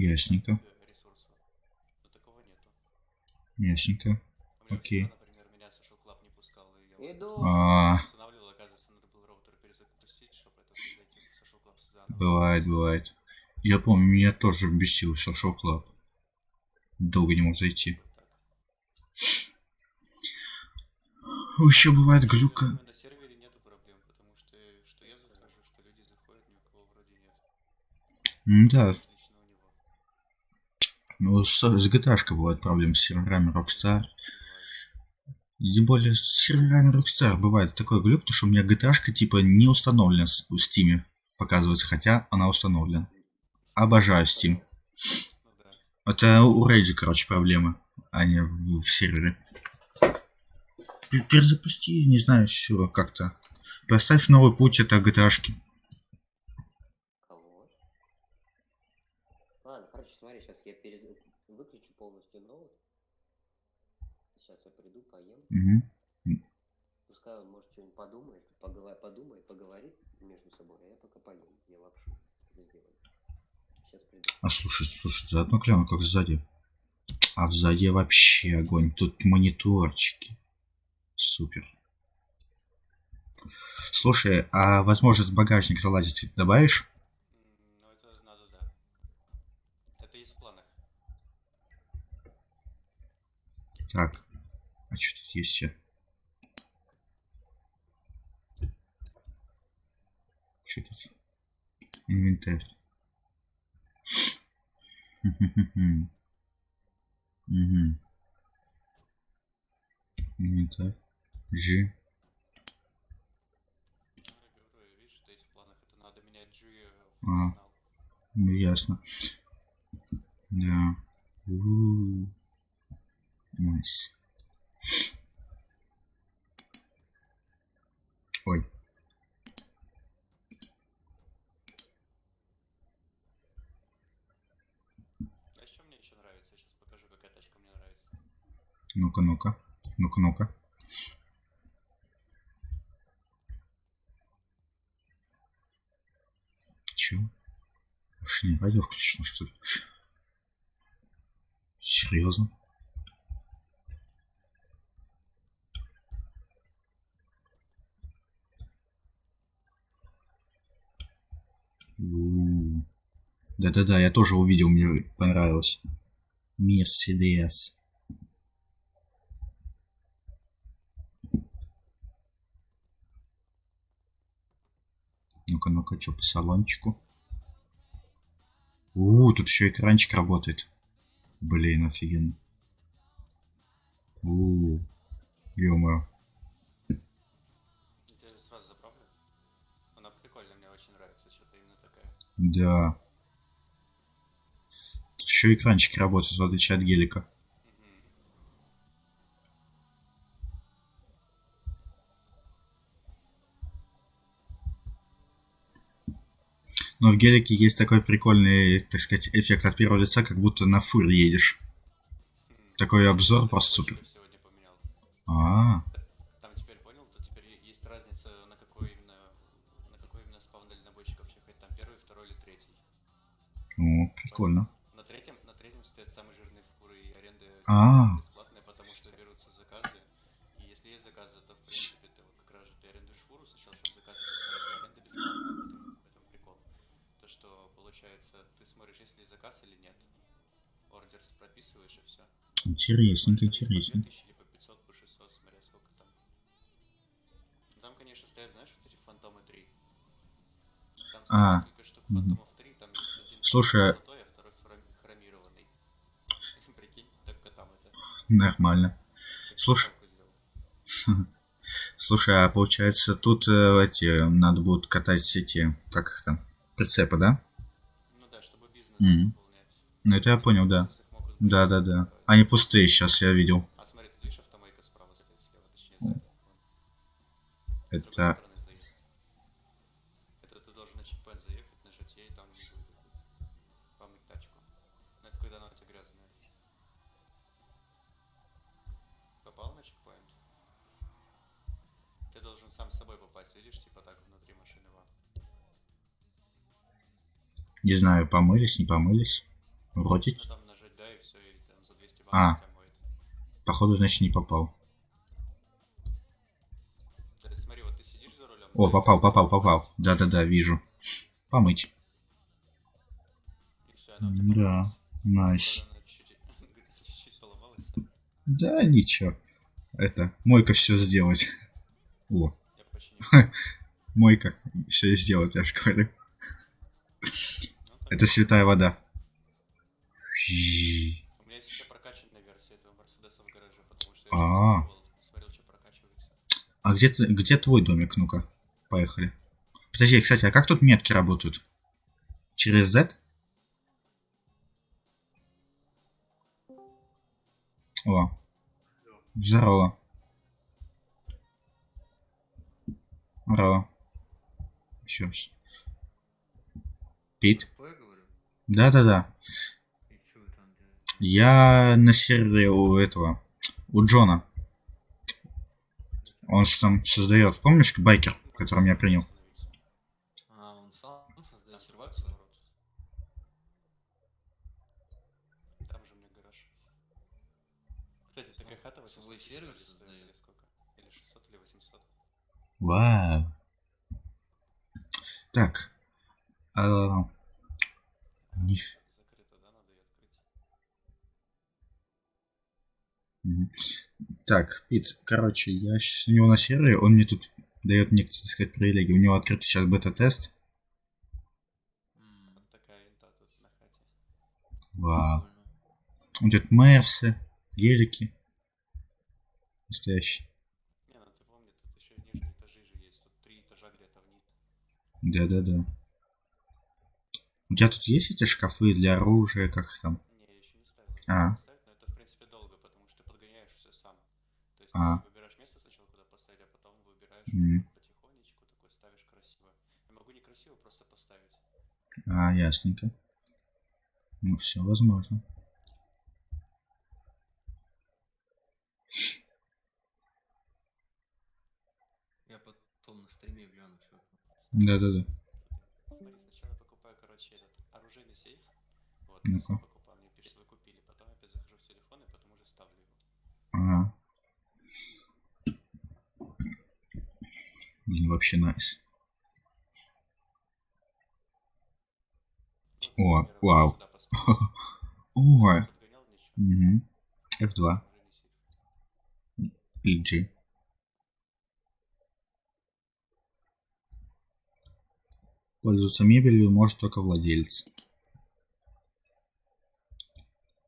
Ясненько. ресурсов. Но такого нету. Ясненько. У меня вчера, Окей. например, меня Social Club не пускал, и я Иду. А, устанавливал, оказывается, надо было роутер перезапустить, чтобы это зайти в Social Club заново. бывает, бывает. Я помню, меня тоже бесил Social Club. Долго не мог зайти. Вот так. Еще бывает Я глюка. думаю, на сервере нету проблем, потому что я захожу, что люди заходят, ни у кого вроде нет. Да. Лично у него. Ну, с GTA-шкой бывают проблемы с серверами Rockstar. Бывает. Тем более с серверами Rockstar бывает такой глюк, потому что у меня GTA-шка типа не установлена в Steam. Показывается, хотя она установлена. Обожаю Steam. Ну да. Это у Rage, короче, проблемы, а не в сервере. Перезапусти, не знаю, все как-то. Поставь новый путь, это GTA-шки. Кого? Ладно, короче, смотри, сейчас я выключу полностью ноут. Сейчас я приду, поем. Угу. Пускай он, может, что-нибудь подумает, поговорит между собой, а я пока поем. Я лапшу сделаю. Сейчас приду. А слушай, заодно гляну, как сзади. А сзади вообще огонь. Тут мониторчики. Супер. Слушай, а возможность в багажник залазить ты добавишь? Ну это надо, да. Это есть в планах. Так. А что тут есть еще? Что тут? Инвентарь. Угу. Инвентарь. G. Ну, я говорю, видишь, это есть в планах. Это надо менять G в А, функционал. ну ясно. Да. Найс. Ой. А еще мне еще нравится, я сейчас покажу, какая тачка мне нравится. Ну-ка, ну-ка. Ну-ка, ну-ка. Чё? Уж не радио включено, что ли? Серьезно? Да-да-да, я тоже увидел, мне понравилось. Мерседес. Ну-ка, ну-ка, что по салончику? Тут еще экранчик работает. Блин, офигенно. Ё-моё. Я тебе сразу заправлю. Она прикольная, мне очень нравится, что-то именно такая. Да. Тут еще экранчики работают, в отличие от гелика. Угу. Но в гелике есть такой прикольный, так сказать, эффект от первого лица, как будто на фуре едешь. Такой Я обзор просто просто супер. рабочий сегодня поменял. А, Там теперь понял, то теперь есть разница, на какой именно спавн дальнобойщиков ехать. Там первый, второй или третий. ну, Понял? прикольно. На третьем стоят самые жирные фуры, и аренда типа А, бесплатная, потому что берутся заказы. И если есть заказы, то в принципе ты вот как раз же ты арендуешь фуру сначала, чтобы заказ посмотреть, а аренда бесплатная. В этом прикол. То, что получается, ты смотришь, есть ли заказ или нет. Ордер прописываешь и все. интересненько, Может там есть по интересненько. 2000 или по 500, по 600, смотря сколько там. Ну, там, конечно, стоят, знаешь, вот эти фантомы 3. Там стоит А, несколько штук мгм. фантомов 3, там есть один фантом Слушай, золотой, а второй хромированный. Прикинь, только там это. нормально. Так что Слушай, ставку сделал. слушай, а получается тут эти, надо будет катать эти, как их там, прицепы, да? Ну да, чтобы бизнес Мгм. выполнять. Ну это я Они в понял, да. бизнесах могут быть Да-да-да. типа Они типа пустые пустые. сейчас, я видел. А смотри, тут видишь, автомойка справа стоит, слева, точнее сзади. Вон. С другой Это... стороны заезд. Это ты должен на чипен заехать, нажать ей, там будет помыть тачку. Но это когда она у тебя грязная. Попал на чекпоинт? Ты должен сам с собой попасть, видишь, типа так внутри машины вам. Не знаю, помылись, не помылись. Вроде... Ну там нажать да и все, и там за 200 А. баксов тебя моет. Походу, значит, не попал. То есть смотри, вот ты сидишь за рулем. О, попал. Да-да-да, вижу. Помыть. И все, она у тебя Да, помылась. найс. Правда, она чуть-чуть поломалась. Да, ничего. Это, мойка все сделать. О, Я починил. мойка все сделать, я же говорю. Ну так. Это святая вода. У меня есть еще прокачанная версия этого Мерседеса в гараже, потому что я же А, тестировал, смотрел, что прокачивается. а где твой домик? Ну-ка, поехали. Подожди, кстати, а как тут метки работают? Через Z? О, здорово. Здорово. Еще раз. Пит? Такое говорю? Да-да-да. И что вы там делаете? Я на сервере у этого, у Джона. Он же там создает, помнишь, байкер, которым я принял? А, он сам создает Сервак сервацию? наоборот. Там же у меня гараж. Кстати, такая хата 800 Свой тысяч сервер вроде стоит, создает? или сколько? Или 600, или 800. Вау. Так. Ниф- Закрыто, да, надо ее открыть. Мгм. Так, Пит, короче, я сейчас у него на сервере, он мне тут дает некоторые, так сказать, привилегии. У него открыт сейчас бета-тест. Вот такая инта тут на хате. Вау. Прикольно. Вот тут Мерсы, гелики. Настоящие. Не, ну ты помни, тут еще и нижние этажи же есть. Тут 3 этажа где-то вниз. Да-да-да. У тебя тут есть эти шкафы для оружия, как их там? Не, я еще не ставил. А. Поставить, но это в принципе долго, потому что ты подгоняешь все сам. То есть А. ты выбираешь место сначала, куда поставить, а потом выбираешь Мгм. потихонечку, такой ставишь красиво. Я могу не красиво просто поставить. А, ясненько. Ну, все возможно. Я потом на стриме гляну, что. Да-да-да. Смотри, сначала покупаю, короче, этот оружейный сейф. Вот, Ну-ка. сейф покупал, мне пишет, вы купили. Потом опять захожу в телефон и потом уже ставлю его. Ага. Блин, вообще найс. Ну, О, например, вау. сюда поставил. Ой. Подгонял ничего. Угу. F2. Оружейный сейф. PG. Пользоваться мебелью может только владелец.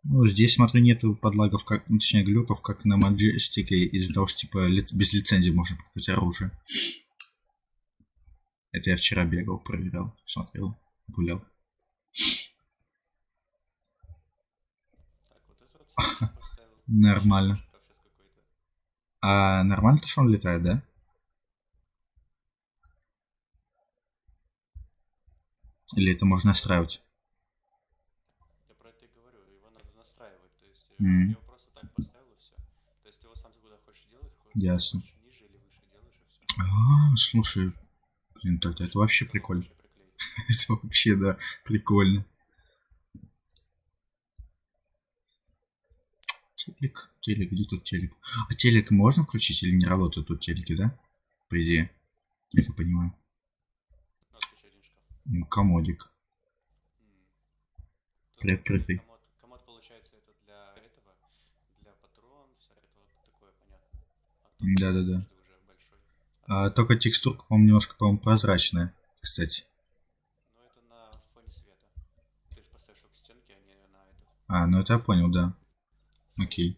Ну, здесь, смотрю, нету подлагов, как, ну, точнее, глюков, как на Majestic, из-за того, что, типа, без лицензии можно покупать оружие. Это я вчера бегал, проверял, смотрел, гулял. Так, вот это вот сейф поставил. Нормально. Шкаф сейчас какой-то. А нормально-то, что он летает, да? Или это можно настраивать? Я про это и говорю, его надо настраивать, то есть Мгм. я его просто так поставил и все. То есть ты его сам куда хочешь делаешь, Ясно. хочешь ниже или выше делаешь и все. А, слушай, блин, тогда это вообще прикольно. Это вообще, да, прикольно. Телек, где тут телек? А телек можно включить или не работают тут телеки, да? По идее, я так понимаю. Вот еще один шкаф. Ну, комодик. Тут Приоткрытый. комод получается это для этого, для патрон, все это вот такое понятно. А тут Да-да-да. каждый уже большой. А Только текстурка, по-моему, немножко, по-моему, прозрачная, кстати. ну это на фоне света. Ты же поставишь его к стенке, а не на этот. А, ну это я понял, да. Окей.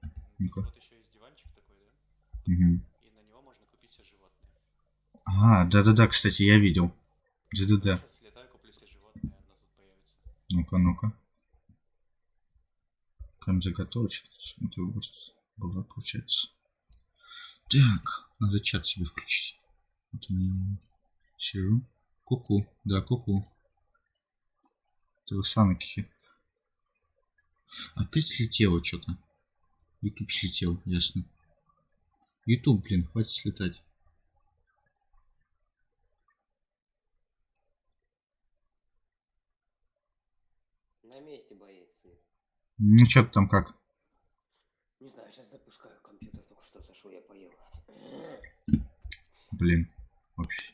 Тут Ну-ка. вот еще есть диванчик такой, да? Угу. И на него можно купить все животные. А, да-да-да, кстати, я видел. Да-да-да. Сейчас слетаю, куплю себе животные, одно тут появится. Ну-ка, ну-ка. Прям заготовочек. Это вот была, получается. Так, надо чат себе включить. Вот сижу. Ку-ку, да, ку-ку. Это вы санки. Опять слетело что-то. YouTube слетел, ясно. YouTube, блин, хватит слетать. На месте, бойцы. Ну, что ты там как? Не знаю, сейчас запускаю компьютер, только что зашел, я поел. Блин, вообще.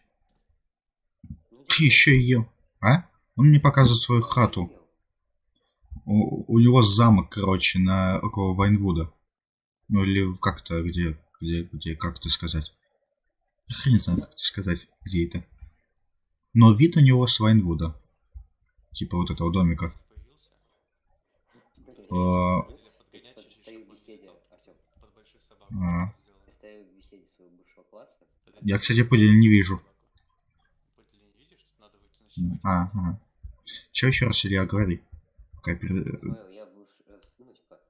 Ну, Ты еще ел. А? Он мне показывает свою я хату. ел. У него замок, короче, на около Вайнвуда. Ну или как-то, где, как это сказать? Хрен знаю, как это сказать, где это. Но вид у него с Вайнвуда. Типа вот этого домика. Появился. Блин, Хотели я подгонять чуть-чуть, стою в чтобы беседе, он Артем. под больших собак А. сделал. Я стою в беседе своего бывшего класса. Я, кстати, пуделя не вижу. Пуделя не видишь, тут надо выйти, значит, выйти. Ага. Че еще раз, Илья, говори. Смотрел, я ну, типа,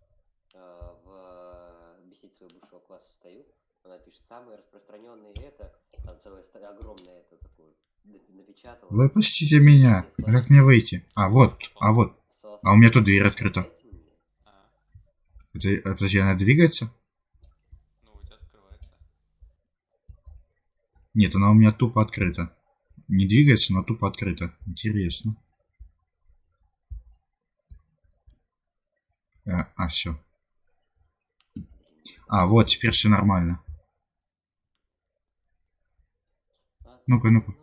в беседе своего бывшего класса стою, она пишет, самые распространенные это, там целое огромное это такое, напечатала. Выпустите меня. А как мне выйти? А вот. А у меня тут дверь открыта. А, Подожди, она двигается? ну у тебя открывается. Нет, она у меня тупо открыта. Не двигается, но тупо открыта. Интересно. Все. А, вот, теперь все нормально. Ну-ка, ну-ка.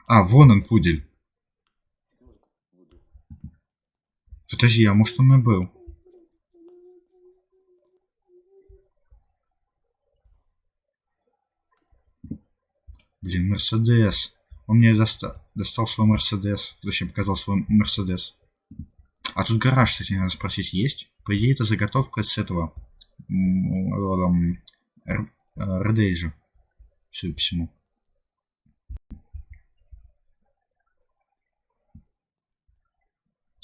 А, вон он, пудель. Подожди, а может он и был? Блин, Мерседес. Он мне достал свой Мерседес. Зачем показал свой Мерседес? А тут гараж, кстати, надо спросить, есть? По идее, это заготовка с этого. Редейджа. Судя по всему.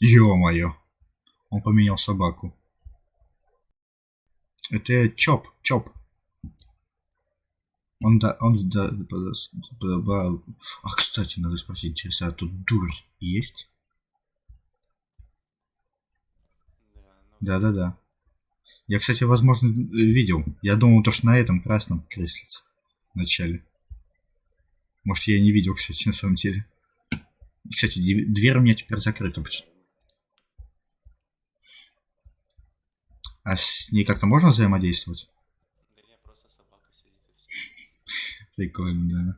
Ё-моё. Он поменял собаку. Это Чоп. А, кстати, надо спросить, интересно, а тут дурь есть? Да, ну Да. Я, кстати, возможно, видел. Я думал, то, что на этом красном креслице. В начале. Может, я и не видел, кстати, на самом деле. Кстати, дверь у меня теперь закрыта. А с ней как-то можно взаимодействовать? Да не, просто собака сидит и все. Прикольно, да.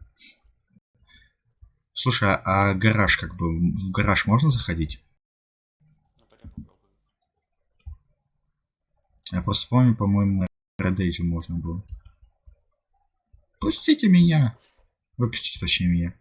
Слушай, а гараж как бы... В гараж можно заходить? Ну пойдем попробуем. Я просто помню, по-моему, на Редейджи можно было. Пустите меня. Выпустите, точнее, меня.